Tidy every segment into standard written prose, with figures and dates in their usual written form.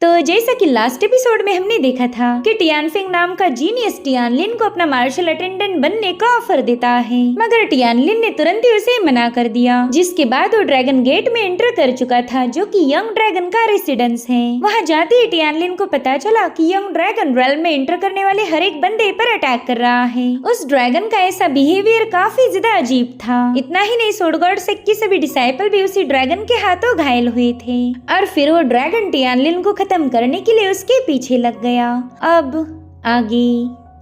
तो जैसा कि लास्ट एपिसोड में हमने देखा था कि टियानफिंग नाम का जीनियस टियानलिन को अपना मार्शल अटेंडेंट बनने का ऑफर देता है, मगर टियानलिन ने तुरंत ही उसे मना कर दिया। जिसके बाद वो ड्रैगन गेट में एंटर कर चुका था, जो कि यंग ड्रैगन का रेसिडेंस है। वहाँ जाते ही टियानलिन को पता चला कि यंग ड्रैगन रेल्म में एंटर करने वाले हर एक बंदे पर अटैक कर रहा है। उस ड्रैगन का ऐसा बिहेवियर काफी ज्यादा अजीब था। इतना ही नहीं, स्वॉर्ड गॉड सेक के सभी डिसाइपल भी उसी ड्रैगन के हाथों घायल हुए थे और फिर वो ड्रैगन टियानलिन को खत्म करने के लिए उसके पीछे लग गया। अब आगे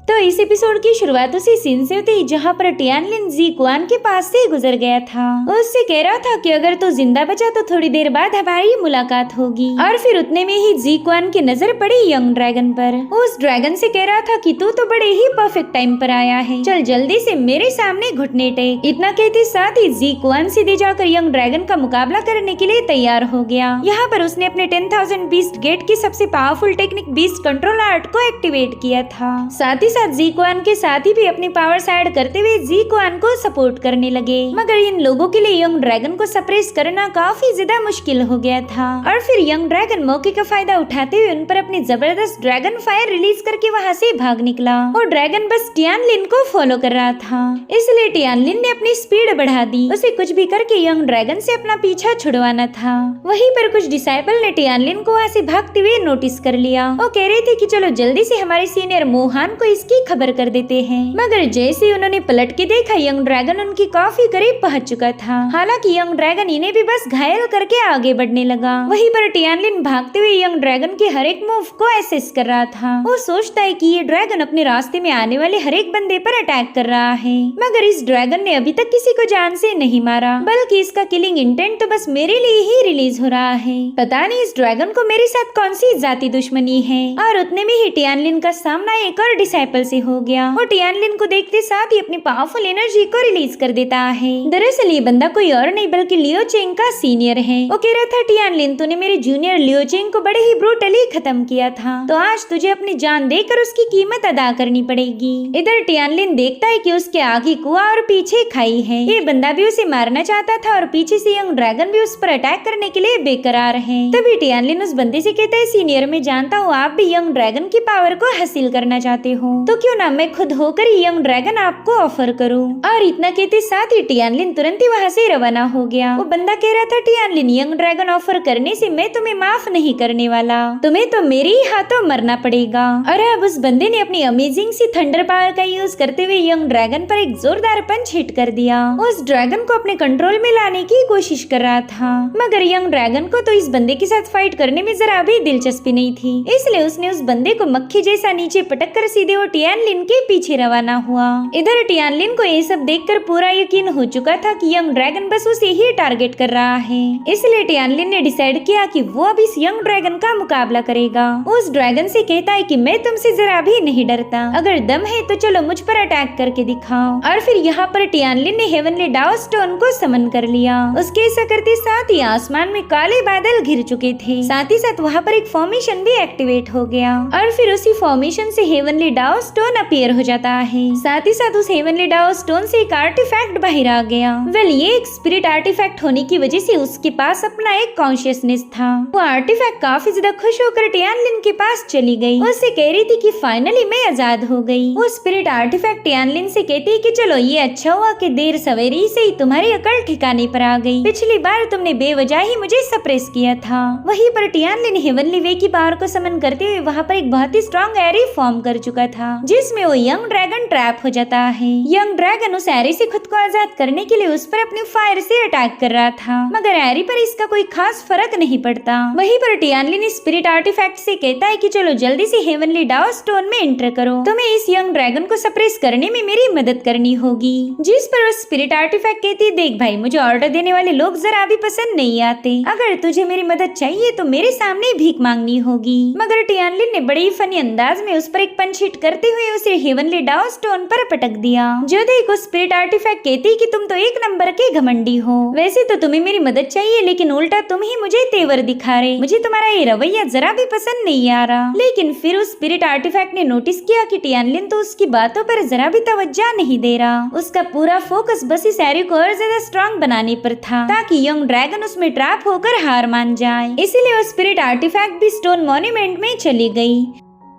तो इस एपिसोड की शुरुआत उसी सीन से होती जहाँ पर टियानलिन जी क्वान के पास से गुजर गया था। उससे कह रहा था कि अगर तू जिंदा बचा तो थोड़ी देर बाद हमारी मुलाकात होगी। और फिर उतने में ही जी क्वान की नजर पड़ी यंग ड्रैगन पर। उस ड्रैगन से कह रहा था कि तू तो बड़े ही परफेक्ट टाइम पर आया है, चल जल्दी से मेरे सामने घुटने टेक। इतना कहते साथ ही जी क्वान सीधे जाकर यंग ड्रैगन का मुकाबला करने के लिए तैयार हो गया। यहाँ पर उसने अपने 10,000 बीस्ट गेट की सबसे powerful technique beast control art को एक्टिवेट किया था। साथ ही साथ जी क्वान के साथ ही भी अपनी पावर्स ऐड करते हुए जी क्वान को सपोर्ट करने लगे। मगर इन लोगों के लिए यंग ड्रैगन को सप्रेस करना काफी ज्यादा मुश्किल हो गया था। और फिर यंग ड्रैगन मौके का फायदा उठाते हुए उन पर अपनी जबरदस्त ड्रैगन फायर रिलीज करके वहाँ से भाग निकला। और ड्रैगन बस टियानलिन को फॉलो कर रहा था, इसलिए टियानलिन ने अपनी स्पीड बढ़ा दी। उसे कुछ भी करके यंग ड्रैगन से अपना पीछा छुड़वाना था। वहीं पर कुछ डिसाइपल ने टियानलिन को वहाँ से भागते हुए नोटिस कर लिया। वो कह रहे थे कि चलो जल्दी से हमारे सीनियर मोहान को इसकी खबर कर देते हैं। मगर जैसे उन्होंने पलट के देखा, यंग ड्रैगन उनकी काफी करीब पहुंच चुका था। हालांकि यंग ड्रैगन इन्हें भी बस घायल करके आगे बढ़ने लगा। वहीं पर टियानलिन भागते हुए यंग ड्रैगन के हर एक मूव को एसेस कर रहा था। वो सोचता है कि ये ड्रैगन अपने रास्ते में आने वाले हर एक बंदे पर अटैक कर रहा है, मगर इस ड्रैगन ने अभी तक किसी को जान से नहीं मारा, बल्कि इसका किलिंग इंटेंट तो बस मेरे लिए ही रिलीज हो रहा है। पता नहीं इस ड्रैगन को मेरे साथ कौन सी जाती दुश्मनी है। और उतने में ही टियानलिन का सामना एक और डिसाइपल से हो गया। वो टियानलिन को देखते साथ ही अपनी पावरफुल एनर्जी को रिलीज कर देता है। दरअसल ये बंदा कोई और नहीं बल्कि लियो चेंग का सीनियर है। वो कह रहा था, टियानलिन तूने मेरे जूनियर लियो चेंग को बड़े ही ब्रूटली खत्म किया था, तो आज तुझे अपनी जान देकर उसकी कीमत अदा करनी पड़ेगी। इधर टियानलिन देखता है कि उसके आगे कुआं और पीछे खाई है। ये बंदा भी उसे मारना चाहता था और पीछे से यंग ड्रैगन भी उस पर अटैक करने के लिए बेकरार है। तभी टियानलिन उस बंदे से कहता है, सीनियर मैं जानता हूँ आप भी यंग ड्रैगन की पावर को हासिल करना चाहते हो, तो क्यों ना मैं खुद होकर यंग ड्रैगन आपको ऑफर करूं। और इतना कहते साथ ही टियानलिन तुरंत ही वहाँ से रवाना हो गया। वो बंदा कह रहा था, टियानलिन यंग ड्रैगन ऑफर करने से मैं तुम्हें माफ नहीं करने वाला, तुम्हें तो मेरे ही हाथों मरना पड़ेगा। और अब उस बंदे ने अपनी अमेजिंग सी थंडर पावर का यूज करते हुए यंग ड्रैगन पर एक जोरदार पंच हिट कर दिया। उस ड्रैगन को अपने कंट्रोल में लाने की कोशिश कर रहा था, मगर यंग ड्रैगन को तो इस बंदे के साथ फाइट करने में जरा भी दिलचस्पी नहीं थी, इसलिए उसने उस बंदे को मक्खी जैसा नीचे पटक कर सीधे वो टियानलिन के पीछे रवाना हुआ। इधर टियानलिन को ये सब देखकर पूरा यकीन हो चुका था कि यंग ड्रैगन बस उसे ही टारगेट कर रहा है, इसलिए टियानलिन ने डिसाइड किया कि वो अब इस यंग ड्रैगन का मुकाबला करेगा। उस ड्रैगन से कहता है कि मैं तुमसे जरा भी नहीं डरता, अगर दम है तो चलो मुझ पर अटैक करके दिखाओ। और फिर यहाँ पर टियानलिन ने हेवनली डाओ स्टोन को समन कर लिया। उसके ऐसा करते साथ ही आसमान में काले बादल घिर चुके थे, साथ ही साथ वहाँ पर एक फॉर्मेशन भी एक्टिवेट हो गया। और फिर उसी फॉर्मेशन से हेवनली डाओ स्टोन अपीयर हो जाता है। साथ ही साथ उस हेवनली डाओ स्टोन से एक आर्टिफैक्ट बाहर आ गया। वेल ये एक स्पिरिट आर्टिफैक्ट होने की वजह से उसके पास अपना एक कॉन्शियसनेस था। वो आर्टिफैक्ट काफी ज्यादा खुश होकर टियानलिन के पास चली गई। उससे कह रही थी कि फाइनली मैं आजाद हो गई। वो स्पिरिट आर्टिफैक्ट टियानलिन से कहती है कि चलो ये अच्छा हुआ कि देर सवेरे से ही तुम्हारी अकल ठिकाने पर आ गई। पिछली बार तुमने बेवजह ही मुझे सप्रेस किया था। वहीं पर टियानलिन हेवनली वे की पावर को समन करते हुए वहाँ पर एक बहुत ही स्ट्रॉन्ग एरी फॉर्म कर चुका था, जिसमें वो यंग ड्रैगन ट्रैप हो जाता है। यंग ड्रैगन उस एरी से खुद को आजाद करने के लिए उस पर अपनी फायर से अटैक कर रहा था, मगर एरी पर इसका कोई खास फर्क नहीं पड़ता। वहीं पर टियानलिन स्पिरिट आर्टिफैक्ट से कहता है कि चलो जल्दी से हेवनली डाओ स्टोन में एंटर करो, तुम्हें इस यंग ड्रैगन को सप्रेस करने में मेरी मदद करनी होगी। जिस पर उस स्पिरिट आर्टिफैक्ट कहती है, देख भाई मुझे ऑर्डर देने वाले लोग जरा भी पसंद नहीं आते, अगर तुझे मेरी मदद चाहिए तो मेरे सामने भीख मांगनी होगी। मगर टियानलिन ने बड़ी फनी अंदाज में उस पर एक पंच हिट कर करते हुए उसे हेवनली डाउ स्टोन पर पटक दिया। जोधे को स्पिरिट आर्टिफैक्ट कहती कि तुम तो एक नंबर के घमंडी हो, वैसे तो तुम्हें मेरी मदद चाहिए लेकिन उल्टा तुम ही मुझे तेवर दिखा रहे। मुझे तुम्हारा ये रवैया जरा भी पसंद नहीं आ रहा। लेकिन फिर उस स्पिरिट आर्टिफैक्ट ने नोटिस किया कि टियानलिन तो उसकी बातों पर जरा भी तवज्जो नहीं दे रहा। उसका पूरा फोकस बस इस एरो को और ज्यादा स्ट्रॉन्ग बनाने पर था ताकि यंग ड्रैगन उसमें ट्रैप होकर हार मान जाए। इसीलिए वो स्पिरिट आर्टिफैक्ट भी स्टोन मॉन्यूमेंट में चली गई।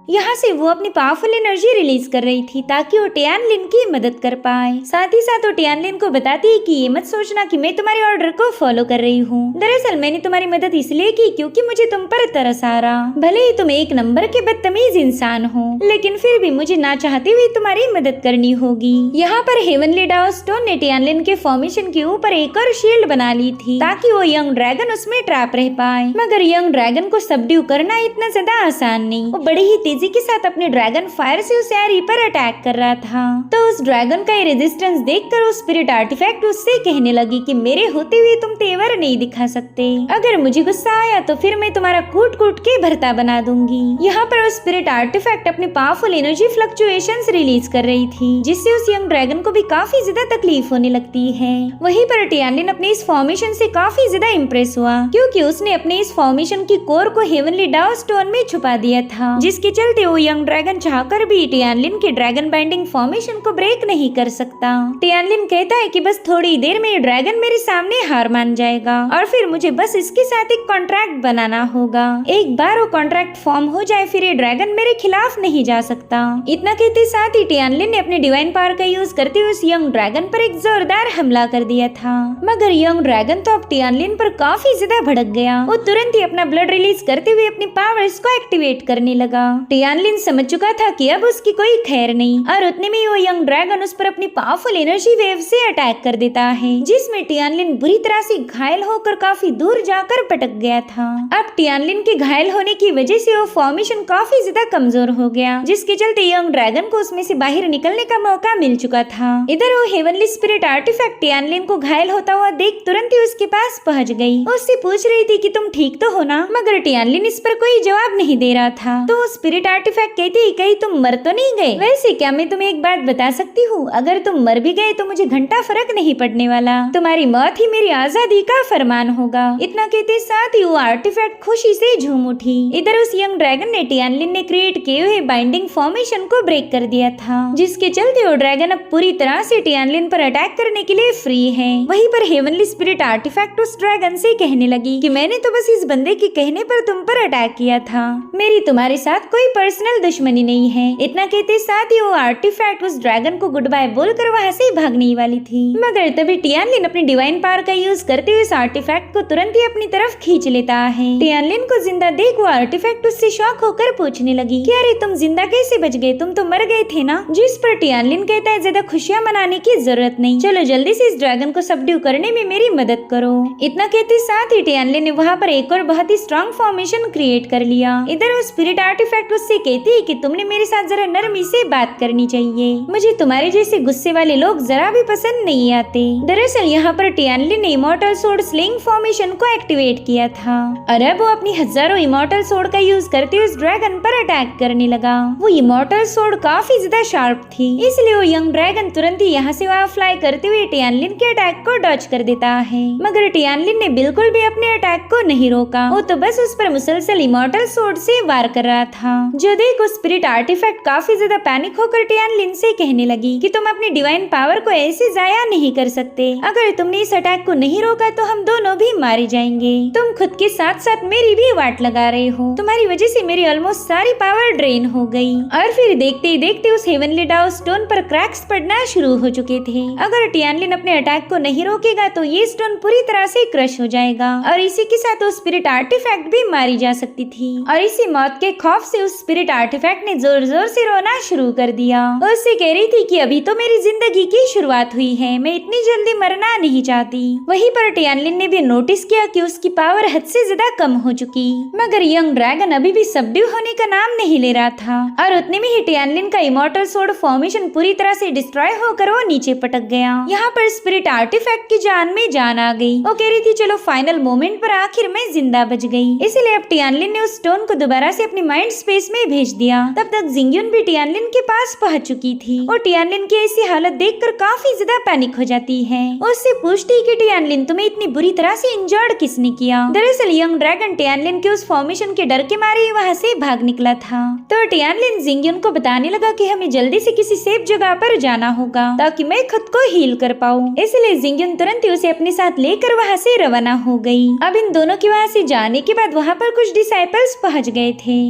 यहाँ से वो अपनी पावरफुल एनर्जी रिलीज कर रही थी ताकि वो टियानलिन की मदद कर पाए। साथ ही साथ वो टियानलिन को बताती है कि ये मत सोचना कि मैं तुम्हारे ऑर्डर को फॉलो कर रही हूँ। दरअसल मैंने तुम्हारी मदद इसलिए की क्योंकि मुझे तुम पर तरस आ रहा। भले ही तुम एक नंबर के बदतमीज इंसान हो, लेकिन फिर भी मुझे ना चाहते हुए तुम्हारी मदद करनी होगी। यहाँ पर हेवनली डाउ स्टोन ने टियानलिन के फॉर्मेशन के ऊपर एक और शील्ड बना ली थी ताकि वो यंग ड्रैगन उसमें ट्रैप रह पाए। मगर यंग ड्रैगन को सबड्यू करना इतना ज्यादा आसान नहीं। वो बड़ी ही तेजी के साथ अपने ड्रैगन फायर से उस एरी पर अटैक कर रहा था। तो उस ड्रैगन का रेजिस्टेंस देखकर उस स्पिरिट आर्टिफैक्ट उससे कहने लगी कि मेरे होते हुए तुम तेवर नहीं दिखा सकते। अगर मुझे गुस्सा आया तो फिर मैं तुम्हारा कूट कूट के भरता बना दूंगी। यहाँ पर उस स्पिरिट आर्टिफैक्ट अपने पावरफुल एनर्जी फ्लक्चुएशंस रिलीज कर रही थी, जिससे उस यंग ड्रैगन को भी काफी ज्यादा तकलीफ होने लगती है। वहीं पर टियानलिन अपने इस फॉर्मेशन से काफी ज्यादा इम्प्रेस हुआ क्योंकि उसने अपने इस फॉर्मेशन की कोर को हेवनली डाउ स्टोन में छुपा दिया था, जिसके चलते वो यंग ड्रैगन चाहकर भी टियानलिन के ड्रैगन बाइंडिंग फॉर्मेशन को ब्रेक नहीं कर सकता। टियानलिन कहता है कि बस थोड़ी देर में ये ड्रैगन मेरे सामने हार मान जाएगा और फिर मुझे बस इसके साथ एक कॉन्ट्रैक्ट बनाना होगा। एक बार वो कॉन्ट्रैक्ट फॉर्म हो जाए फिर ये ड्रैगन मेरे खिलाफ नहीं जा सकता। इतना कहते साथ ही टियानलिन ने अपने डिवाइन पावर का यूज करते हुए उस यंग ड्रैगन पर एक जोरदार हमला कर दिया था। मगर यंग ड्रैगन तो अब टियानलिन पर काफी ज्यादा भड़क गया। वो तुरंत ही अपना ब्लड रिलीज करते हुए अपनी पावर्स को एक्टिवेट करने लगा। टियानलिन समझ चुका था कि अब उसकी कोई खैर नहीं और उतने में वो यंग ड्रैगन उस पर अपनी पावरफुल एनर्जी वेव से अटैक कर देता है, जिसमें टियानलिन बुरी तरह से घायल होकर काफी दूर जाकर पटक गया था। अब टियानलिन के घायल होने की वजह से वो फॉर्मेशन काफी ज्यादा कमजोर हो गया, जिसके चलते यंग ड्रैगन को उसमें से बाहर निकलने का मौका मिल चुका था। इधर वो हेवनली स्पिरिट आर्टिफैक्ट टियानलिन को घायल होता हुआ देख तुरंत ही उसके पास पहुंच गई। उससे पूछ रही थी कि तुम ठीक तो हो ना, मगर टियानलिन इस पर कोई जवाब नहीं दे रहा था। तो स्पिरिट आर्टिफैक्ट कहती कहीं तुम मर तो नहीं गए? वैसे क्या मैं तुम्हें एक बात बता सकती हूँ, अगर तुम मर भी गए तो मुझे घंटा फर्क नहीं पड़ने वाला। तुम्हारी मौत ही मेरी आजादी का फरमान होगा। इतना कहते साथ ही वो आर्टिफैक्ट खुशी से झूम उठी। इधर उस यंग ड्रैगन ने टियानलिन ने क्रिएट किए हुए बाइंडिंग फॉर्मेशन को ब्रेक कर दिया था, जिसके चलते वो ड्रैगन अब पूरी तरह से टियानलिन पर अटैक करने के लिए फ्री है। वहीं पर हेवनली स्पिरिट आर्टिफैक्ट उस ड्रैगन से कहने लगी कि मैंने तो बस इस बंदे के कहने पर तुम पर अटैक किया था, मेरी तुम्हारे साथ कोई पर्सनल दुश्मनी नहीं है। इतना कहते साथ ही वो आर्टिफैक्ट उस ड्रैगन को गुड बाय बोलकर वहाँ से भागने वाली थी। मगर तभी टियानलिन अपनी डिवाइन पावर का यूज करते हुए इस आर्टिफैक्ट को तुरंत ही अपनी तरफ खींच लेता है। टियानलिन को जिंदा देख वो आर्टिफैक्ट उससे शॉक होकर पूछने लगी कि अरे तुम जिंदा कैसे बच गए, तुम तो मर गए थे ना। जिस पर टियानलिन कहता है ज्यादा खुशियाँ मनाने की जरूरत नहीं, चलो जल्दी से इस ड्रैगन को सबड्यू करने में मेरी मदद करो। इतना कहते साथ ही टियानलिन ने वहाँ पर एक और बहुत ही स्ट्रॉन्ग फॉर्मेशन क्रिएट कर लिया। इधर वो स्पिरिट आर्टिफैक्ट उससे कहती है कि तुमने मेरे साथ जरा नरमी से बात करनी चाहिए, मुझे तुम्हारे जैसे गुस्से वाले लोग जरा भी पसंद नहीं आते। दरअसल यहाँ पर टियानलिन ने इमॉर्टल सोर्ड स्लिंग फॉर्मेशन को एक्टिवेट किया था और अब वो अपनी हजारों इमॉर्टल सोर्ड का यूज करते हुए उस ड्रैगन पर अटैक करने लगा। वो इमॉर्टल सोर्ड काफी ज्यादा शार्प थी, इसलिए वो यंग ड्रैगन तुरंत ही यहाँ से वहाँ फ्लाई करते हुए टियानलिन के अटैक को डॉज कर देता है। मगर टियानलिन ने बिल्कुल भी अपने अटैक को नहीं रोका, वो तो बस उस पर मुसलसल इमॉर्टल सोर्ड से वार कर रहा था। जो देखो स्पिरिट आर्टिफैक्ट काफी ज्यादा पैनिक होकर टियानलिन से कहने लगी कि तुम अपनी डिवाइन पावर को ऐसे जाया नहीं कर सकते, अगर तुमने इस अटैक को नहीं रोका तो हम दोनों भी मारे जाएंगे। तुम खुद के साथ साथ मेरी भी वाट लगा रहे हो, तुम्हारी वजह से मेरी ऑलमोस्ट सारी पावर ड्रेन हो गई। और फिर देखते ही देखते उस हेवनली डाउ स्टोन पर क्रैक्स पड़ना शुरू हो चुके थे। अगर टियानलिन अपने अटैक को नहीं रोकेगा तो ये स्टोन पूरी तरह से क्रश हो जाएगा और इसी के साथ वो स्पिरिट आर्टिफैक्ट भी मारी जा सकती थी। और इसी मौत के खौफ से उस स्पिरिट आर्टिफैक्ट ने जोर जोर से रोना शुरू कर दिया। उससे कह रही थी कि अभी तो मेरी जिंदगी की शुरुआत हुई है, मैं इतनी जल्दी मरना नहीं चाहती। वहीं पर टियानलिन ने भी नोटिस किया कि उसकी पावर हद से ज्यादा कम हो चुकी, मगर यंग ड्रैगन अभी भी सबड्यू होने का नाम नहीं ले रहा था। और उतने में ही टियानलिन का इमॉर्टल सोर्ड फॉर्मेशन पूरी तरह से डिस्ट्रॉय होकर वो नीचे पटक गया। यहाँ पर स्पिरिट आर्टिफैक्ट की जान में जान आ गई। वो कह रही थी चलो फाइनल मोमेंट पर आखिर में जिंदा बच गई। इसलिए अब टियानलिन ने उस स्टोन को दोबारा से अपनी माइंड स्पेस प्लेस में भेज दिया। तब तक जिंगयुन भी टियानलिन के पास पहुंच चुकी थी और टियानलिन की ऐसी हालत देखकर काफी ज्यादा पैनिक हो जाती है। उससे पूछती कि टियानलिन तुम्हें इतनी बुरी तरह से इंजर्ड किसने किया। दरअसल यंग ड्रैगन टियानलिन के उस फॉर्मेशन के डर के मारे वहाँ से भाग निकला था। तो टियानलिन जिंगयुन को बताने लगा कि हमें जल्दी से किसी सेफ जगह पर जाना होगा ताकि मैं खुद को हील कर पाऊँ। इसलिए जिंगयुन तुरंत ही उसे अपने साथ लेकर वहाँ से रवाना हो गई। अब इन दोनों के वहाँ से जाने के बाद वहाँ पर कुछ डिसाइपल्स पहुँच गए थे।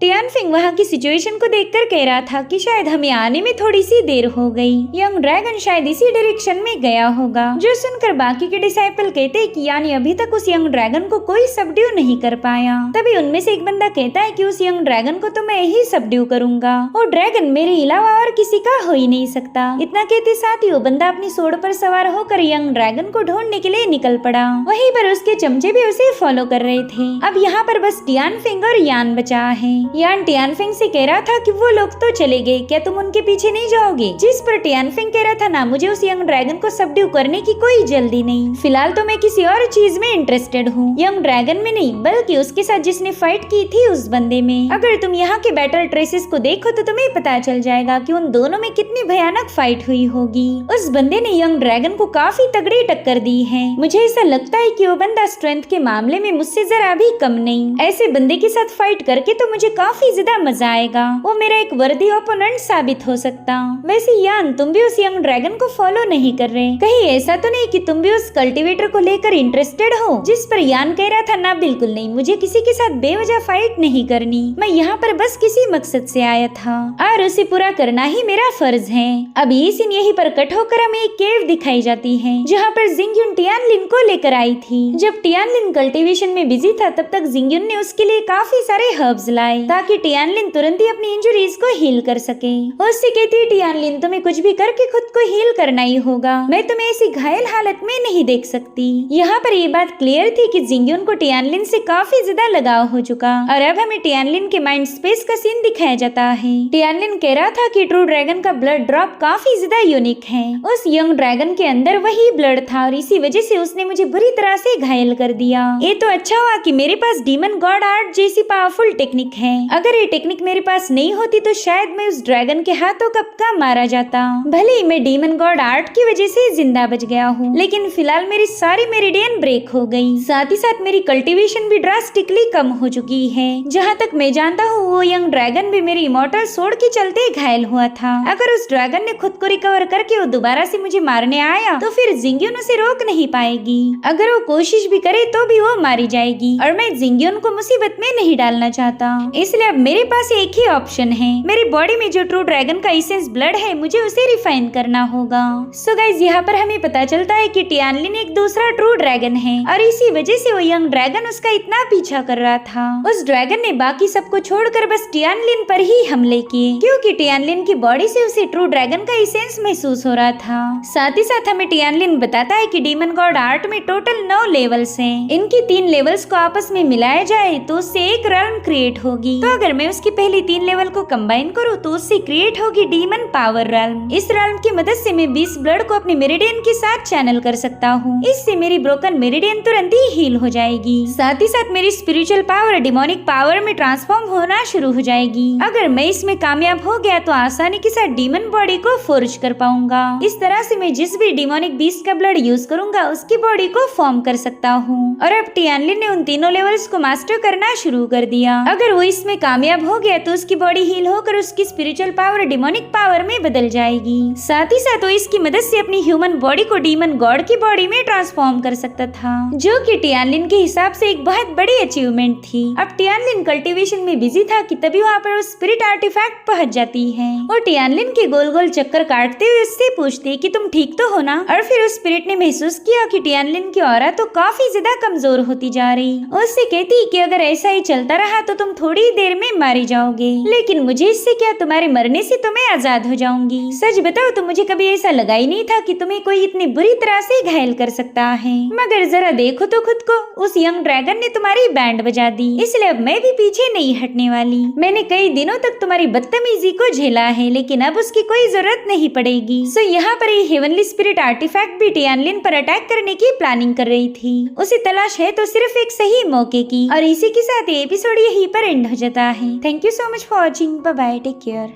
टियानफिंग वहाँ की सिचुएशन को देखकर कह रहा था कि शायद हमें आने में थोड़ी सी देर हो गई। यंग ड्रैगन शायद इसी डायरेक्शन में गया होगा। जो सुनकर बाकी के डिसाइपल कहते कि यानी अभी तक उस यंग ड्रैगन को कोई सबड्यू नहीं कर पाया। तभी उनमें से एक बंदा कहता है कि उस यंग ड्रैगन को तो मैं ही सबड्यू करूंगा और ड्रैगन मेरे अलावा और किसी का हो ही नहीं सकता। इतना कहते साथ ही वो बंदा अपनी सोड पर सवार होकर यंग ड्रैगन को ढूंढने के लिए निकल पड़ा। वहीं पर उसके चमचे भी उसे फॉलो कर रहे थे। अब यहाँ पर बस टियानफिंग और यान बचा है। यान टियानफिंग से कह रहा था कि वो लोग तो चले गए, क्या तुम उनके पीछे नहीं जाओगे? जिस पर टियानफिंग कह रहा था ना, मुझे उस यंग ड्रैगन को सबड्यू करने की कोई जल्दी नहीं, फिलहाल तो मैं किसी और चीज में इंटरेस्टेड हूँ। यंग ड्रैगन में नहीं बल्कि उसके साथ जिसने फाइट की थी उस बंदे में। अगर तुम यहाँ के बैटल ट्रेसेस को देखो तो तुम्हें पता चल जाएगा कि उन दोनों में कितनी भयानक फाइट हुई होगी। उस बंदे ने यंग ड्रैगन को काफी तगड़ी टक्कर दी है। मुझे ऐसा लगता है कि वो बंदा स्ट्रेंथ के मामले में मुझसे जरा भी कम नहीं। ऐसे बंदे के साथ फाइट करके तो मुझे काफी ज्यादा मजा आएगा। वो मेरा एक वर्दी ओपोनेंट साबित हो सकता। वैसे यान तुम भी उस यंग ड्रैगन को फॉलो नहीं कर रहे, कहीं ऐसा तो नहीं कि तुम भी उस कल्टीवेटर को लेकर इंटरेस्टेड हो? जिस पर यान कह रहा था ना, बिल्कुल नहीं, मुझे किसी के साथ बेवजह फाइट नहीं करनी। मैं यहाँ पर बस किसी मकसद से आया था और उसे पूरा करना ही मेरा फर्ज है। अब ये सीन यहीं पर कट होकर हमें एक केव दिखाई जाती है जहाँ पर जिंगयुन टियानलिन को लेकर आई थी। जब टियानलिन कल्टीवेशन में बिजी था तब तक जिंगयुन ने उसके लिए काफी सारे हर्ब्स लाए ताकि टियानलिन तुरंत ही अपनी इंजुरीज को हील कर सके। उससे कहती है टियानलिन तुम्हें कुछ भी करके खुद को हील करना ही होगा, मैं तुम्हें ऐसी घायल हालत में नहीं देख सकती। यहाँ पर ये बात क्लियर थी कि जिंगयुन को टियानलिन से काफी ज्यादा लगाव हो चुका और अब हमें टियानलिन के माइंड स्पेस का सीन दिखाया जाता है। टियानलिन कह रहा था कि ट्रू ड्रैगन का ब्लड ड्रॉप काफी ज्यादा यूनिक है। उस यंग ड्रैगन के अंदर वही ब्लड था और इसी वजह से उसने मुझे बुरी तरह से घायल कर दिया। ये तो अच्छा हुआ कि मेरे पास डीमन गॉड आर्ट जैसी पावरफुल टेक्निक है। अगर ये टेक्निक मेरे पास नहीं होती तो शायद मैं उस ड्रैगन के हाथों कब का मारा जाता। भले ही मैं डीमन गॉड आर्ट की वजह से जिंदा बच गया हूँ, लेकिन फिलहाल मेरी सारी मेरिडियन ब्रेक हो गई। साथ ही साथ मेरी कल्टीवेशन भी ड्रास्टिकली कम हो चुकी है। जहाँ तक मैं जानता हूँ वो यंग ड्रैगन भी मेरी इमॉर्टल सोड के चलते घायल हुआ था। अगर उस ड्रैगन ने खुद को रिकवर करके वो दोबारा से मुझे मारने आया तो फिर जिंगयुन उसे रोक नहीं पाएगी। अगर वो कोशिश भी करे तो भी वो मारी जाएगी और मैं जिंगयुन को मुसीबत में नहीं डालना चाहता। इसलिए अब मेरे पास एक ही ऑप्शन है, मेरी बॉडी में जो ट्रू ड्रैगन का एसेंस ब्लड है मुझे उसे रिफाइन करना होगा। सो गाइस यहाँ पर हमें पता चलता है कि टियानलिन एक दूसरा ट्रू ड्रैगन है और इसी वजह से वो यंग ड्रैगन उसका इतना पीछा कर रहा था। उस ड्रैगन ने बाकी सबको छोड़कर बस टियानलिन पर ही हमले किए क्योंकि टियानलिन की बॉडी से उसे ट्रू ड्रैगन का एसेंस महसूस हो रहा था। साथ ही साथ हमें टियानलिन बताता है कि डीमन गॉड आर्ट में टोटल 9 लेवल्स हैं। इनकी 3 लेवल्स को आपस में मिलाया जाए तो उससे एक realm क्रिएट होगी। तो अगर मैं उसकी पहली 3 लेवल को कंबाइन करूँ तो उससे क्रिएट होगी डीमन पावर realm। इस realm की मदद से मैं 20 ब्लड को अपने मेरिडियन के साथ चैनल कर सकता हूँ। इससे मेरी ब्रोकन मेरिडियन तुरंत ही हील हो जाएगी। साथ ही साथ मेरी स्पिरिचुअल पावर डिमोनिक पावर में ट्रांसफॉर्म होना शुरू हो जाएगी। अगर मैं इसमें कामयाब हो गया तो आसानी के साथ डीमन बॉडी को फोर्ज कर पाऊंगा। इस तरह से मैं जिस भी डिमोनिक बीस्ट का ब्लड यूज करूंगा उसकी बॉडी को फॉर्म कर सकता हूँ। और अब टियानलिन ने उन तीनों लेवल्स को मास्टर करना शुरू कर दिया। अगर वो इसमें कामयाब हो गया तो उसकी बॉडी हील होकर उसकी स्पिरिचुअल पावर डिमोनिक पावर में बदल जाएगी। साथ ही साथ वो इसकी मदद से अपनी ह्यूमन बॉडी को डीमन गॉड की बॉडी में ट्रांसफॉर्म कर सकता था, जो कि टियानलिन के हिसाब से एक बहुत बड़ी अचीवमेंट थी। अब टियानलिन कल्टीवेशन में बिजी था कि तभी वहाँ पर स्पिरिट आर्टिफैक्ट पहुंच जाती है और टियानलिन के गोल गोल चक्कर काटते हुए उससे पूछती कि तुम ठीक तो हो ना। और फिर उस स्पिरिट ने महसूस किया कि टियानलिन की ऑरा तो काफी ज्यादा कमजोर होती जा रही। उससे कहती कि अगर ऐसा ही चलता रहा तो तुम थोड़ी देर में मारे जाओगे, लेकिन मुझे इससे क्या, तुम्हारे मरने से तो मैं आजाद हो जाऊंगी। सच बताओ तो मुझे कभी ऐसा लगा ही नहीं था कि तुम्हें कोई इतनी बुरी तरह से घायल कर सकता है। मगर जरा देखो तो खुद को, उस यंग ड्रैगन ने तुम्हारी बैंड बजा दी, इसलिए अब मैं भी पीछे नहीं हटने वाली। मैंने कई दिनों तक तुम्हारी बदतमीजी को झेला है, लेकिन अब उसकी कोई जरूरत नहीं पड़ेगी। सो यहाँ पर ये हेवनली स्पिरिट आर्टिफैक्ट भी टियानलिन पर अटैक करने की प्लानिंग कर रही थी। उसे तलाश है तो सिर्फ एक सही मौके की। और इसी के साथ ये एपिसोड यहीं पर एंड हो जाता है। Thank you so much for watching. Bye bye, take care.